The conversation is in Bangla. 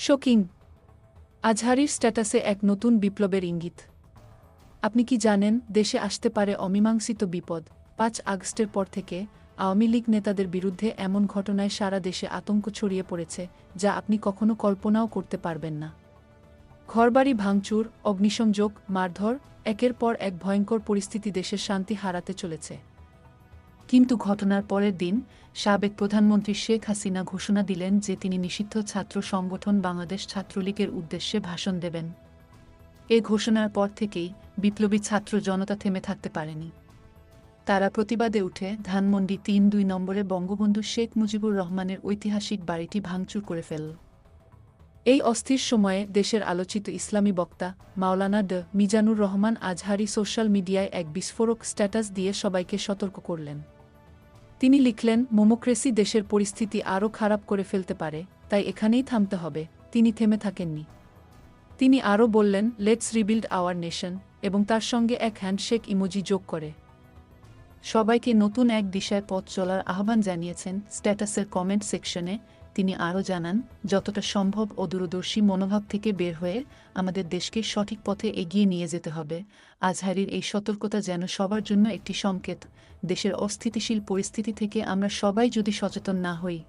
শোকিং। আজহারির স্ট্যাটাসে এক নতুন বিপ্লবের ইঙ্গিত। আপনি কি জানেন, দেশে আসতে পারে অমীমাংসিত বিপদ। ৫ আগস্টের পর থেকে আওয়ামী লীগ নেতাদের বিরুদ্ধে এমন ঘটনায় সারা দেশে আতঙ্ক ছড়িয়ে পড়েছে, যা আপনি কখনো কল্পনাও করতে পারবেন না। ঘরবাড়ি ভাঙচুর, অগ্নিসংযোগ, মারধর, একের পর এক ভয়ঙ্কর পরিস্থিতি দেশের শান্তি হারাতে চলেছে। কিন্তু ঘটনার পরের দিন সাবেক প্রধানমন্ত্রী শেখ হাসিনা ঘোষণা দিলেন যে তিনি নিষিদ্ধ ছাত্র সংগঠন বাংলাদেশ ছাত্রলীগের উদ্দেশ্যে ভাষণ দেবেন। এ ঘোষণার পর থেকেই বিপ্লবী ছাত্র জনতা থেমে থাকতে পারেনি। তারা প্রতিবাদে উঠে ধানমন্ডি ৩-২ নম্বরে বঙ্গবন্ধু শেখ মুজিবুর রহমানের ঐতিহাসিক বাড়িটি ভাঙচুর করে ফেলল। এই অস্থির সময়ে দেশের আলোচিত ইসলামী বক্তা মাওলানা মিজানুর রহমান আজহারি সোশ্যাল মিডিয়ায় এক বিস্ফোরক স্ট্যাটাস দিয়ে সবাইকে সতর্ক করলেন। তিনি লিখলেন, ডেমোক্রেসি দেশের পরিস্থিতি আরও খারাপ করে ফেলতে পারে, তাই এখানেই থামতে হবে। তিনি থেমে থাকেননি। তিনি আরও বললেন, লেটস রিবিল্ড আওয়ার নেশন, এবং তার সঙ্গে এক হ্যান্ডশেক ইমোজি যোগ করে সবাইকে নতুন এক দিশায় পথ চলার আহ্বান জানিয়েছেন। স্ট্যাটাসের কমেন্ট সেকশনে তিনি আরও জানান, যতটা সম্ভব ও দূরদর্শী মনোভাব থেকে বের হয়ে আমাদের দেশকে সঠিক পথে এগিয়ে নিয়ে যেতে হবে। আজহারির এই সতর্কতা যেন সবার জন্য একটি সংকেত, দেশের অস্থিতিশীল পরিস্থিতি থেকে আমরা সবাই যদি সচেতন না হই,